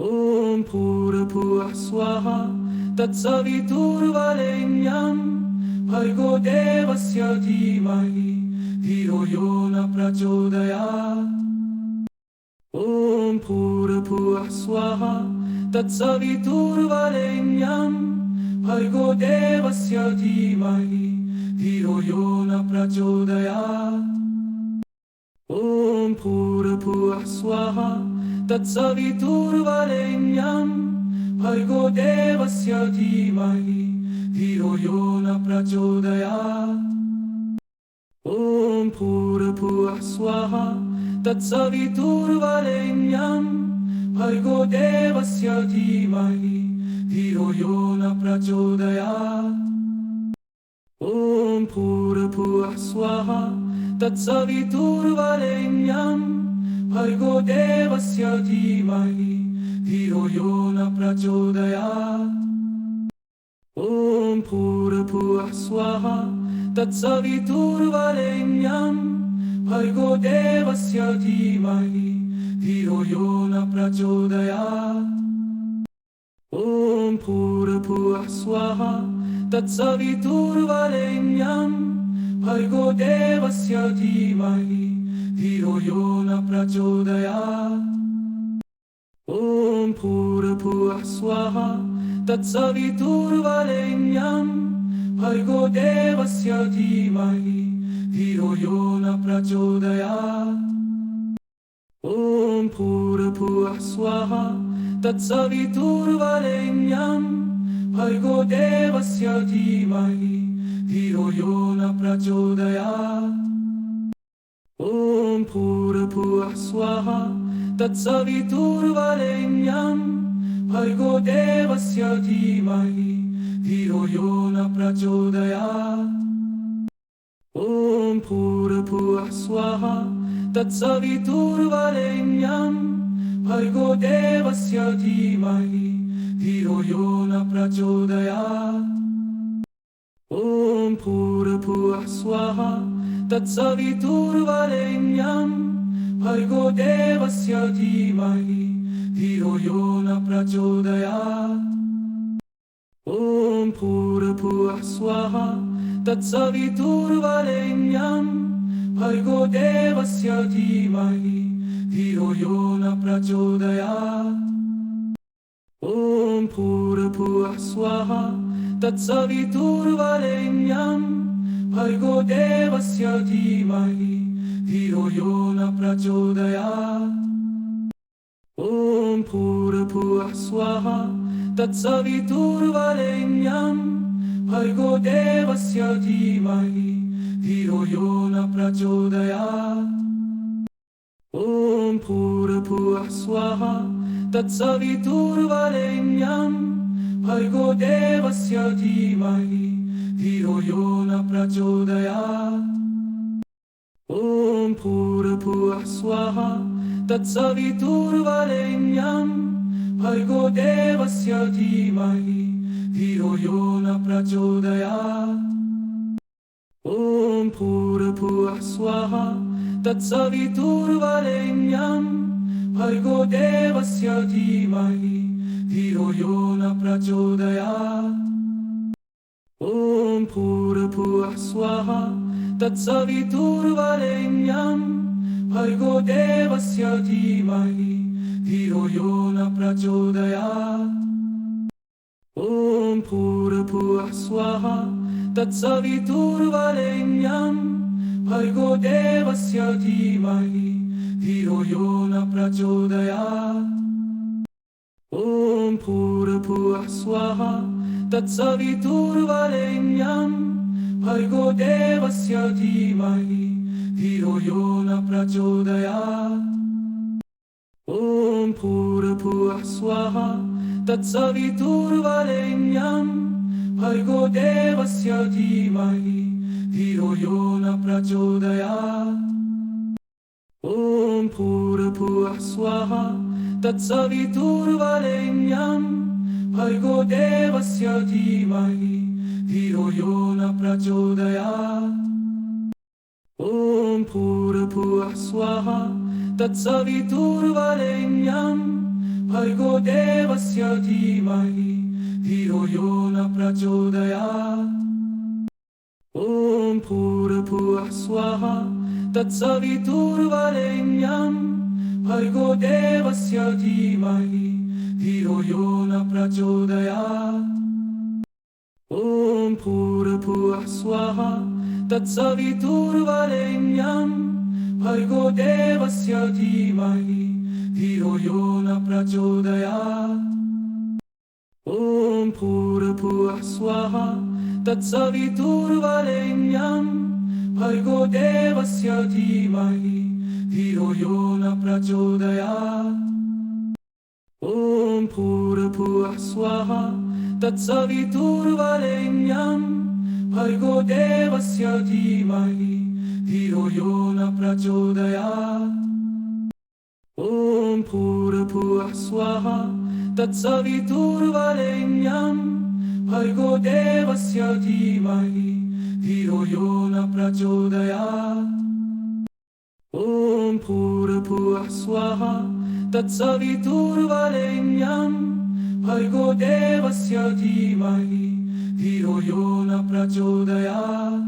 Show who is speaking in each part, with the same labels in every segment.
Speaker 1: ॐ भूर्भुवः स्वः तत्सवितुर्वरेण्यं भर्गो देवस्य धीमहि धियो यो न प्रचोदयात्। ॐ भूर्भुवः स्वः तत्सवितुर्वरेण्यं भर्गो देवस्य धीमहि धियो यो न प्रचोदयात्। ॐ भूर्भुवः स्वः तत्सवितुर्वरेण्यं भर्गो देवस्य धीमहि धियो यो न प्रचोदयात्। ॐ भूर्भुवः स्वः तत्सवितुर्वरेण्यं भर्गो देवस्य धीमहि धियो यो न प्रचोदयात्। ॐ भूर्भुवः स्वः तत्सवितुर्वरेण्यं भर्गो देवस्य धीमहि धियो यो न प्रचोदयात्। ॐ भूर्भुवः स्वः तत्सवितुर्वरेण्यं भर्गो देवस्य धीमहि धियो यो न प्रचोदयात्। ॐ भूर्भुवः स्वः तत्सवितुर्वरेण्यं भर्गो देवस्य धीमहि धियो यो न प्रचोदयात्। ॐ भूर्भुवः स्वः तत्सवितुर्वरेण्यं भर्गो देवस्य धीमहि धियो यो न प्रचोदयात्। ॐ भूर्भुवः स्वः तत्सवितुर्वरेण्यं भर्गो देवस्य धीमहि धियो यो न प्रचोदयात्। ॐ भूर्भुवः स्वः तत्सवितुर्वरेण्यं भर्गो देवस्य धीमहि धियो यो न प्रचोदयात्। ॐ भूर्भुवः स्वः तत्सवितुर्वरेण्यं भर्गो देवस्य धीमहि धियो यो न प्रचोदयात्। ॐ भूर्भुवः स्वः तत्सवितुर्वरेण्यं भर्गो देवस्य धीमहि धियो यो न प्रचोदयात्। ॐ भूर्भुवः स्वः तत्सवितुर्वरेण्यं भर्गो देवस्य धीमहि धियो यो न प्रचोदयात्। ॐ भूर्भुवः स्वः तत्सवितुर्वरेण्यं भर्गो देवस्य धीमहि धियो यो न प्रचोदयात्। ॐ भूर्भुवः स्वः तत्सवितुर्वरेण्यं भर्गो देवस्य धीमहि धियो यो न प्रचोदयात्। ॐ भूर्भुवः स्वः तत्सवितुर्वरेण्यं भर्गो देवस्य धीमहि धियो यो न प्रचोदयात्। ॐ भूर्भुवः स्वः तत्सवितुर्वरेण्यं भर्गो देवस्य धीमहि धियो यो न प्रचोदयात्। ॐ भूर्भुवः स्वः तत्सवितुर्वरेण्यं भर्गो देवस्य धीमहि धियो यो न प्रचोदयात्। ॐ भूर्भुवः स्वः तत्सवितुर्वरेण्यं भर्गो देवस्य धीमहि धियो यो न प्रचोदयात्। ॐ भूर्भुवः स्वः तत्सवितुर्वरेण्यं भर्गो देवस्य धीमहि धियो यो न प्रचोदयात्। ॐ भूर्भुवः स्वः तत्सवितुर्वरेण्यं भर्गो देवस्य धीमहि धियो यो न प्रचोदयात्। ॐ भूर्भुवः स्वः तत्सवितुर्वरेण्यं भर्गो देवस्य धीमहि धियो यो न प्रचोदयात्। ॐ भूर्भुवः स्वः तत्सवितुर्वरेण्यं भर्गो देवस्य धीमहि धियो यो न प्रचोदयात्। ॐ भूर्भुवः स्वः तत्सवितुर्वरेण्यं भर्गो देवस्य धीमहि धियो यो न प्रचोदयात्। ॐ भूर्भुवः स्वः तत्सवितुर्वरेण्यं भर्गो देवस्य धीमहि धियो यो न प्रचोदयात्। ॐ भूर्भुवः स्वः तत्सवितुर्वरेण्यं भर्गो देवस्य धीमहि धियो यो न प्रचोदयात्। ॐ भूर्भुवः स्वः तत्सवितुर्वरेण्यं भर्गो देवस्य धीमहि धियो यो न प्रचोदयात्। ॐ भूर्भुवः स्वः तत्सवितुर्वरेण्यं भर्गो देवस्य धीमहि धियो यो न प्रचोदयात्। ॐ भूर्भुवः स्वः तत्सवितुर्वरेण्यं भर्गो देवस्य धीमहि धियो यो न प्रचोदयात्। ॐ भूर्भुवः स्वः तत्सवितुर्वरेण्यं भर्गो देवस्य धीमहि धियो यो न प्रचोदयात्।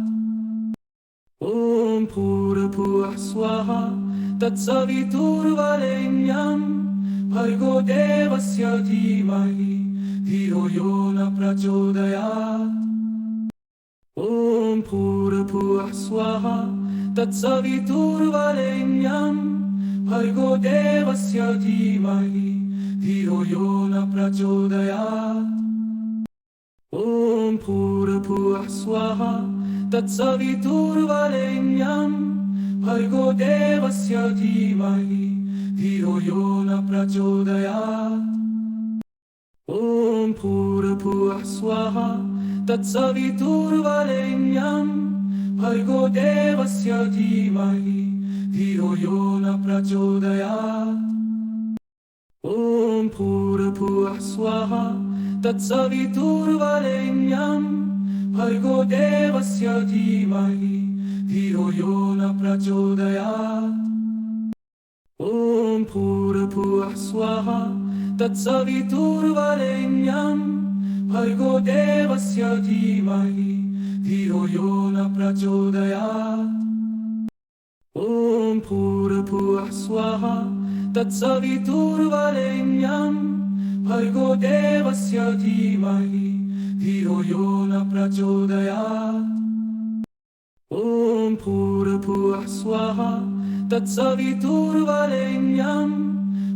Speaker 1: ॐ भूर्भुवः स्वः तत्सवितुर्वरेण्यं भर्गो देवस्य धीमहि धियो यो न प्रचोदयात्। ॐ भूर्भुवः स्वः तत्सवितुर्वरेण्यं भर्गो देवस्य धीमहि धियो यो न प्रचोदयात्। ॐ भूर्भुवः स्वः तत्सवितुर्वरेण्यं भर्गो देवस्य धीमहि धियो यो न प्रचोदयात्। ॐ भूर्भुवः स्वः तत्सवितुर्वरेण्यं भर्गो देवस्य धीमहि धियो यो न प्रचोदयात्। ॐ भूर्भुवः स्वः तत्सवितुर्वरेण्यं भर्गो देवस्य धीमहि धियो यो न प्रचोदयात्। ॐ भूर्भुवः स्वः तत्सवितुर्वरेण्यं भर्गो देवस्य धीमहि धियो यो न प्रचोदयात्। ॐ भूर्भुवः स्वः तत्सवितुर्वरेण्यं भर्गो देवस्य धीमहि धियो यो न प्रचोदयात्। ॐ भूर्भुवः स्वः तत्सवितुर्वरेण्यं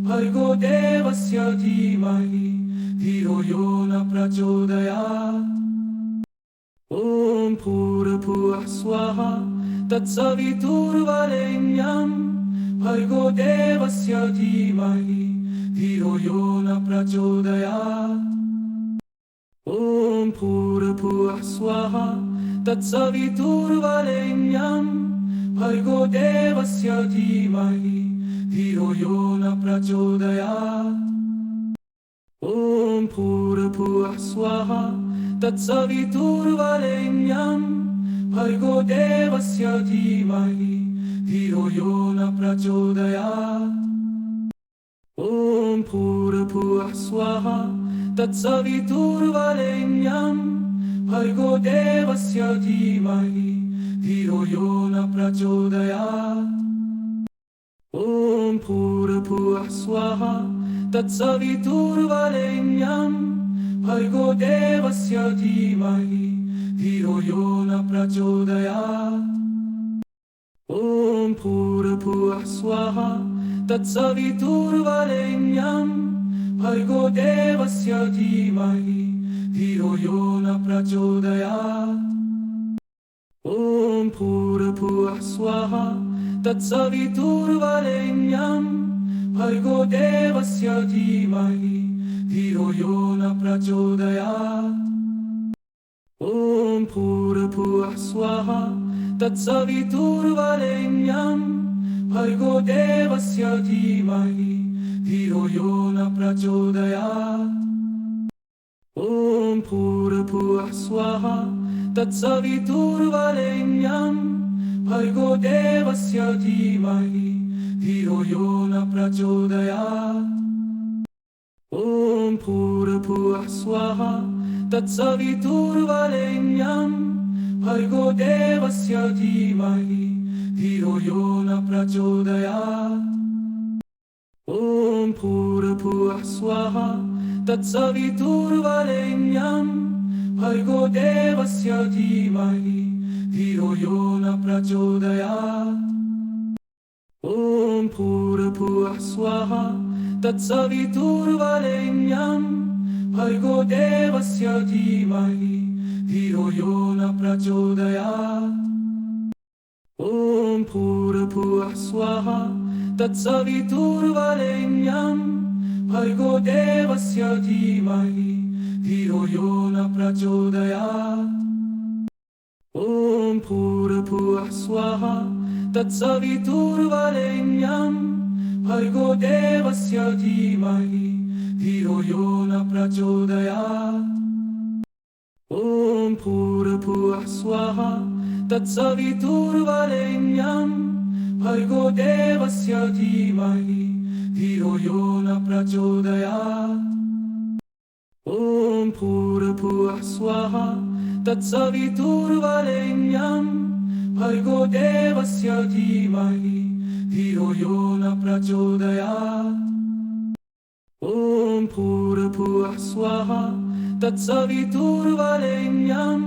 Speaker 1: भर्गो देवस्य धीमहि धियो यो न प्रचोदयात्। ॐ भूर्भुवः स्वः तत्सवितुर्वरेण्यं भर्गो देवस्य धीमहि धियो यो न प्रचोदयात्। ॐ भूर्भुवः स्वः तत्सवितुर्वरेण्यं भर्गो देवस्य धीमहि धियो यो न प्रचोदयात्। ॐ भूर्भुवः स्वः तत्सवितुर्वरेण्यं भर्गो देवस्य धीमहि धियो यो न प्रचोदयात्। ॐ भूर्भुवः स्वः तत्सवितुर्वरेण्यं भर्गो देवस्य धीमहि धियो यो न प्रचोदयात्। ॐ भूर्भुवः स्वः तत्सवितुर्वरेण्यं भर्गो देवस्य धीमहि धियो यो न प्रचोदयात्। ॐ भूर्भुवः स्वः तत्सवितुर्वरेण्यं भर्गो देवस्य धीमहि धियो यो न प्रचोदयात्। ॐ भूर्भुवः स्वः तत्सवितुर्वरेण्यं भर्गो देवस्य धीमहि धियो यो न प्रचोदयात्। ॐ भूर्भुवः स्वः तत्सवितुर्वरेण्यं भर्गो देवस्य धीमहि धियो यो न प्रचोदयात्। ॐ भूर्भुवः स्वः तत्सवितुर्वरेण्यं भर्गो देवस्य धीमहि धियो यो न प्रचोदयात्। भूर्भुवः स्वाहा तत्सवितुर्वरेण्यं भर्गो देवस्य धीमहि धियो यो न प्रचोदयात्। ॐ भूर्भुवः स्वाहा तत्सवितुर्वरेण्यं भर्गो देवस्य धीमहि धियो यो न प्रचोदयात्। ॐ भूर्भुवः स्वाहा तत्सवितुर्वरेण्यं भर्गो देवस्य धीमहि धियो यो न प्रचोदयात्। ॐ भूर्भुवः स्वाहा तत्सवितुर्वरेण्यं भर्गो देवस्य धीमहि धियो यो न प्रचोदयात्। ॐ भूर्भुवः स्वाहा तत्सवितुर्वरेण्यं भर्गो देवस्य धीमहि धियो यो न प्रचोदयात्। ॐ भूर्भुवः स्वाहा तत्सवितुर्वरेण्यं भर्गो देवस्य धीमहि धियो यो न प्रचोदयात्। ॐ भूर्भुवः स्वाहा तत्सवितुर्वरेण्यं भर्गो देवस्य धीमहि धियो यो न प्रचोदयात्। ॐ भूर्भुवः स्वाहा तत्सवितुर्वरेण्यं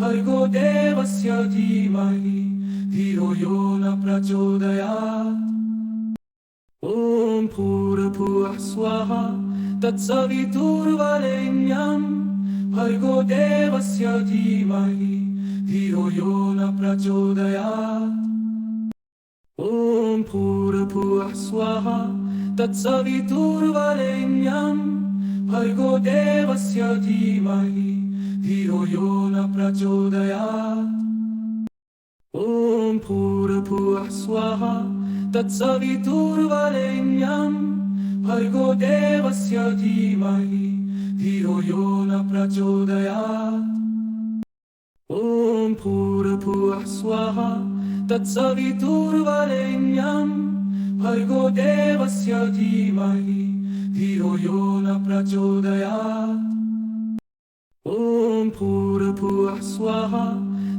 Speaker 1: भर्गो देवस्य धीमहि धियो यो न प्रचोदयात्। ॐ भूर्भुवः स्वाहा तत्सवितुर्वरेण्यं भर्गो देवस्य धीमहि धियो यो न प्रचोदयात्। ॐ भूर्भुवः स्वाहा तत्सवितुर्वरेण्यं भर्गो देवस्य धीमहि धियो यो न प्रचोदयात्। ॐ भूर्भुवः स्वाहा तत्सवितुर्वरेण्यं भर्गो देवस्य धीमहि धियो यो न प्रचोदयात्। ॐ भूर्भुवः स्वाहा तत्सवितुर्वरेण्यं भर्गो देवस्य धीमहि धियो यो न प्रचोदयात्। ॐ भूर्भुवः स्वाहा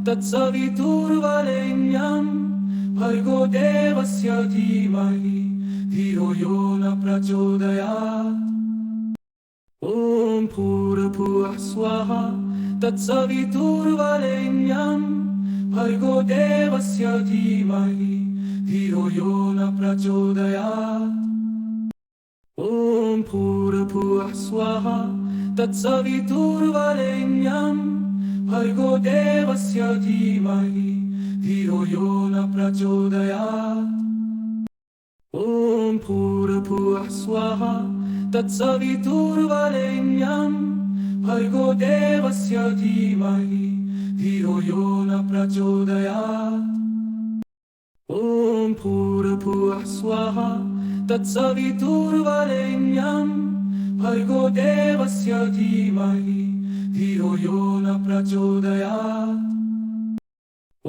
Speaker 1: तत्सवितुर्वरेण्यं भर्गो देवस्य धीमहि धियो यो न प्रचोदयात्। ॐ भूर्भुवः स्वाहा तत्सवितुर्वरेण्यं भर्गो देवस्य धीमहि धियो यो न प्रचोदयात्। ॐ भूर्भुवः स्वाहा तत्सवितुर्वरेण्यं भर्गो देवस्य धीमहि धियो यो न प्रचोदयात्। ॐ भूर्भुवः स्वाहा तत्सवितुर्वरेण्यं भर्गो देवस्य धीमहि धियो यो न प्रचोदयात्। ॐ भूर्भुवः स्वाहा तत्सवितुर्वरेण्यं भर्गो देवस्य धीमहि धियो यो न प्रचोदयात्। ॐ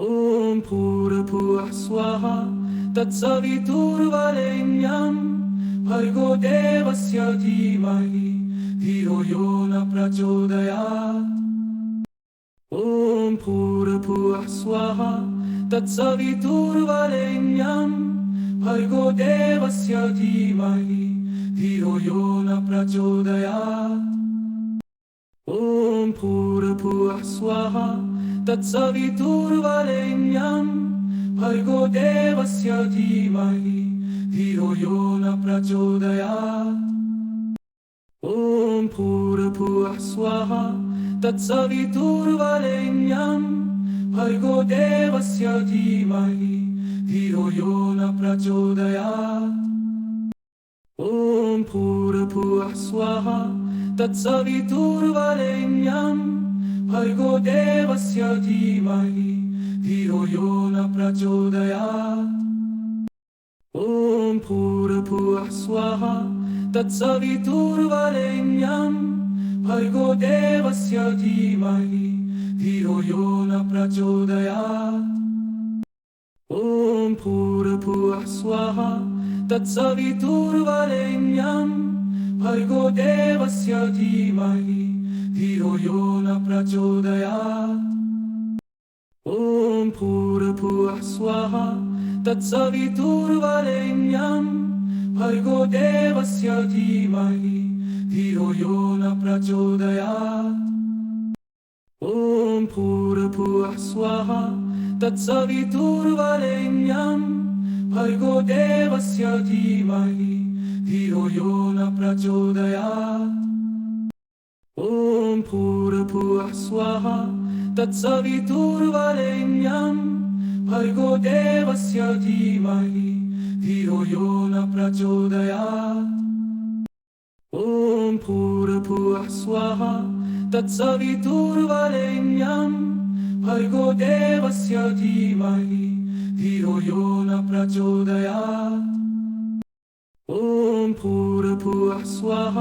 Speaker 1: भूर्भुवः स्वाहा तत्सवितुर्वरेण्यं भर्गो देवस्य धीमहि धियो यो न प्रचोदयात्। ॐ भूर्भुवः स्वाहा तत्सवितुर्वरेण्यं भर्गो देवस्य धीमहि धियो यो न प्रचोदयात्। ॐ भूर्भुवः स्वाहा तत्सवितुर्वरेण्यं भर्गो देवस्य धीमहि धियो यो न प्रचोदयात्। ॐ भूर्भुवः स्वाहा तत्सवितुर्वरेण्यं भर्गो देवस्य धीमहि धियो यो न प्रचोदयात्। ॐ भूर्भुवः स्वाहा तत्सवितुर्वरेण्यं भर्गो देवस्य धीमहि धियो यो न प्रचोदयात्। ॐ भूर्भुवः स्वाहा तत्सवितुर्वरेण्यं भर्गो देवस्य धीमहि धियो यो न प्रचोदयात्। ॐ भूर्भुवः स्वाहा तत्सवितुर्वरेण्यं भर्गो देवस्य धीमहि धियो यो न प्रचोदयात्। ॐ भूर्भुवः स्वः तत्सवितुर्वरेण्यं भर्गो देवस्य धीमहि धियो यो न प्रचोदयात्। ॐ भूर्भुवः स्वः तत्सवितुर्वरेण्यं भर्गो देवस्य धीमहि धियो यो न प्रचोदयात्। ॐ भूर्भुवः स्वः तत्सवितुर्वरेण्यं भर्गो देवस्य धीमहि धियो यो न प्रचोदयात्। ॐ भूर्भुवः स्वः तत्सवितुर्वरेण्यं भर्गो देवस्य धीमहि धियो यो न प्रचोदयात्। ॐ भूर्भुवः स्वः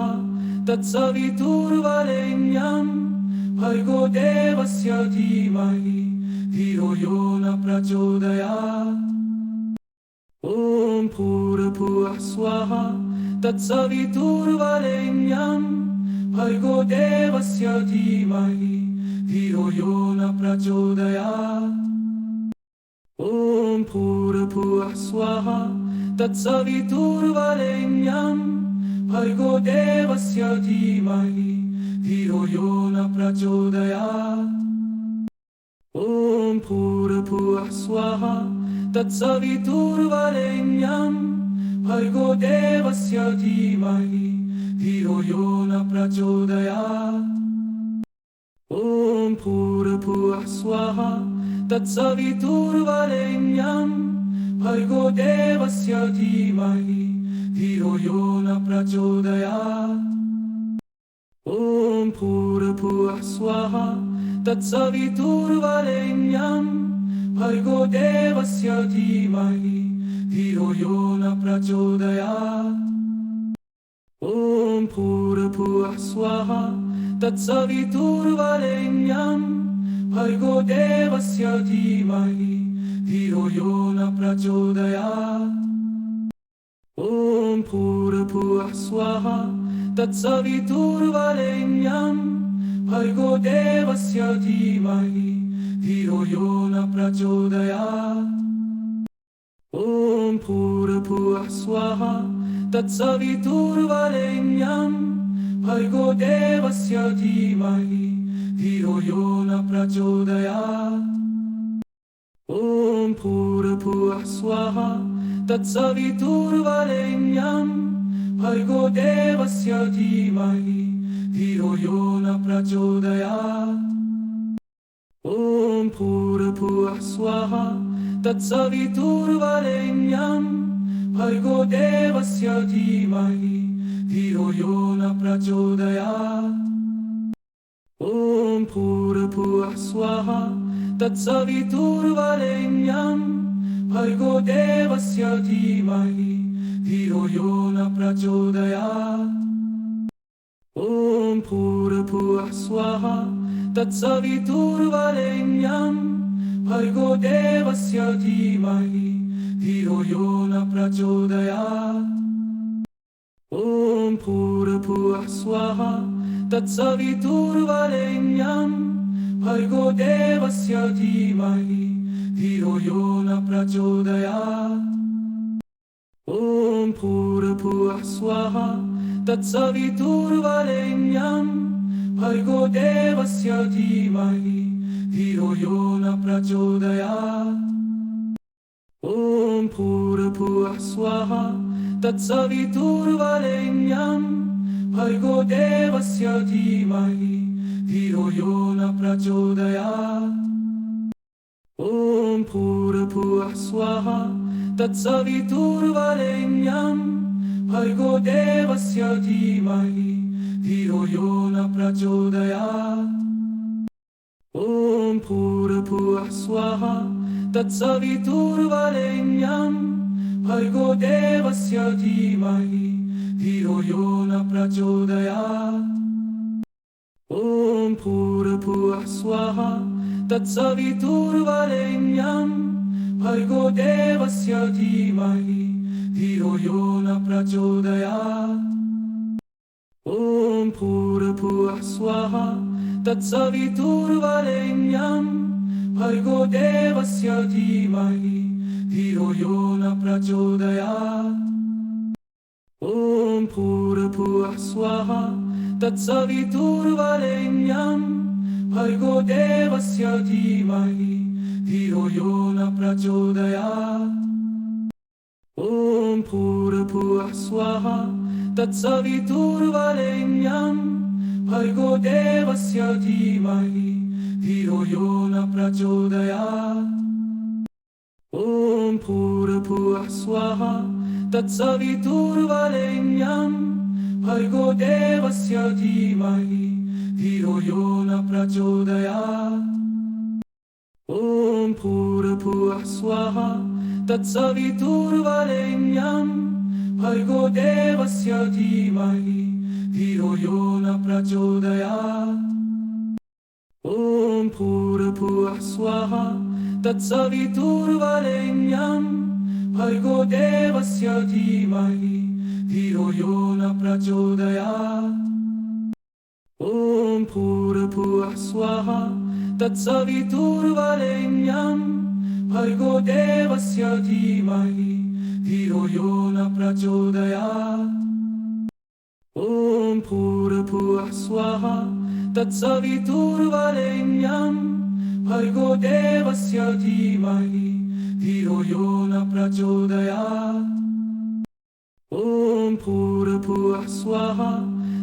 Speaker 1: तत्सवितुर्वरेण्यं भर्गो देवस्य धीमहि धियो यो न प्रचोदयात्। ॐ भूर्भुवः स्वः तत्सवितुर्वरेण्यं भर्गो देवस्य धीमहि धियो यो न प्रचोदयात्। ॐ भूर्भुवः स्वः तत्सवितुर्वरेण्यं भर्गो देवस्य धीमहि धियो यो न प्रचोदयात्। ॐ भूर्भुवः स्वः तत्सवितुर्वरेण्यं भर्गो देवस्य धीमहि धियो यो न प्रचोदयात्। ॐ भूर्भुवः स्वः तत्सवितुर्वरेण्यं भर्गो देवस्य धीमहि धियो यो न प्रचोदयात्। ॐ भूर्भुवः स्वः तत्सवितुर्वरेण्यं भर्गो देवस्य धीमहि धियो यो न प्रचोदयात्। ॐ भूर्भुवः स्वः तत्सवितुर्वरेण्यं भर्गो देवस्य धीमहि धियो यो न प्रचोदयात्। ॐ भूर्भुवः स्वः तत्सवितुर्वरेण्यं भर्गो देवस्य धीमहि धियो यो न प्रचोदयात्। ॐ भूर्भुवः स्वः तत्सवितुर्वरेण्यं भर्गो देवस्य धीमहि धियो यो न प्रचोदयात्। ॐ भूर्भुवः स्वः तत्सवितुर्वरेण्यं भर्गो देवस्य धीमहि धियो यो न प्रचोदयात्। ॐ भूर्भुवः स्वः तत्सवितुर्वरेण्यं भर्गो देवस्य धीमहि धियो यो न प्रचोदयात्। ॐ भूर्भुवः स्वः तत्सवितुर्वरेण्यं भर्गो देवस्य धीमहि धियो यो न प्रचोदयात्। ॐ भूर्भुवः स्वः तत्सवितुर्वरेण्यं भर्गो देवस्य धीमहि धियो यो न प्रचोदयात्। ॐ भूर्भुवः स्वः तत्सवितुर्वरेण्यं भर्गो देवस्य धीमहि धियो यो न प्रचोदयात्। ॐ भूर्भुवः स्वः तत्सवितुर्वरेण्यं भर्गो देवस्य धीमहि धियो यो न प्रचोदयात्। ॐ भूर्भुवः स्वः तत्सवितुर्वरेण्यं भर्गो देवस्य धीमहि धियो यो न प्रचोदयात्। ॐ भूर्भुवः स्वः तत्सवितुर्वरेण्यं भर्गो देवस्य धीमहि धियो यो न प्रचोदयात्। ॐ भूर्भुवः स्वः तत्सवितुर्वरेण्यं भर्गो देवस्य धीमहि धियो यो न प्रचोदयात्। ॐ भूर्भुवः स्वः तत्सवितुर्वरेण्यं भर्गो देवस्य धीमहि धियो यो न प्रचोदयात्। ॐ भूर्भुवः स्वः तत्सवितुर्वरेण्यं भर्गो देवस्य धीमहि धियो यो न प्रचोदयात् ॐ भूर्भुवः स्वः तत्सवितुर्वरेण्यं भर्गो देवस्य धीमहि धियो यो न प्रचोदयात् ॐ भूर्भुवः स्वः तत्सवितुर्वरेण्यं भर्गो देवस्य धीमहि धियो यो न प्रचोदयात् ॐ भूर्भुवः स्वः तत्सवितुर्वरेण्यं भर्गो देवस्य धीमहि धियो यो न प्रचोदयात् ॐ भूर्भुवः स्वः तत्सवितुर्वरेण्यं भर्गो देवस्य धीमहि धियो यो न प्रचोदयात् ॐ भूर्भुवः स्वः तत्सवितुर्वरेण्यं भर्गो देवस्य धीमहि धियो यो न प्रचोदयात् ॐ भूर्भुवः स्वः तत्सवितुर्वरेण्यं भर्गो देवस्य धीमहि धियो यो न प्रचोदयात् ॐ भूर्भुवः स्वः तत्सवितुर्वरेण्यं भर्गो देवस्य धीमहि धियो यो न प्रचोदयात् ॐ भूर्भुवः स्वः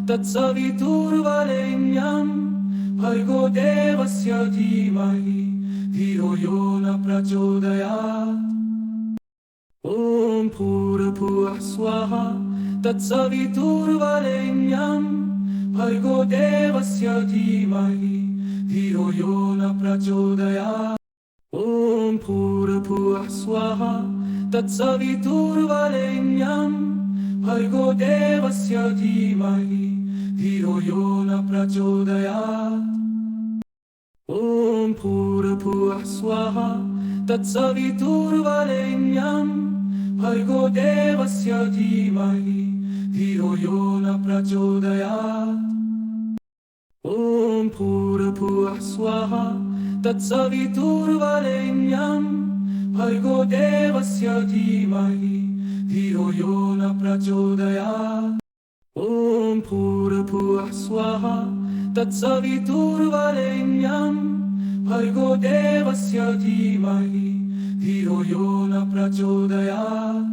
Speaker 1: तत्सवितुर्वरेण्यं भर्गो देवस्य धीमहि धियो यो न प्रचोदयात् ॐ भूर्भुवः स्वः तत्सवितुर्वरेण्यं भर्गो देवस्य धीमहि धियो यो न प्रचोदयात् ॐ भूर्भुवः स्वः तत्सवितुर्वरेण्यं भर्गो देवस्य धीमहि धियो यो न प्रचोदयात् ॐ भूर्भुवः स्वः तत्सवितुर्वरेण्यं भर्गो देवस्य धीमहि धियो यो न प्रचोदयात् ॐ भूर्भुवः स्वः तत्सवितुर्वरेण्यं भर्गो देवस्य धीमहि धियो यो न प्रचोदयात् ॐ भूर्भुवः स्वः तत्सवितुर्वरेण्यं भर्गो देवस्य धीमहि धियो यो न प्रचोदयात्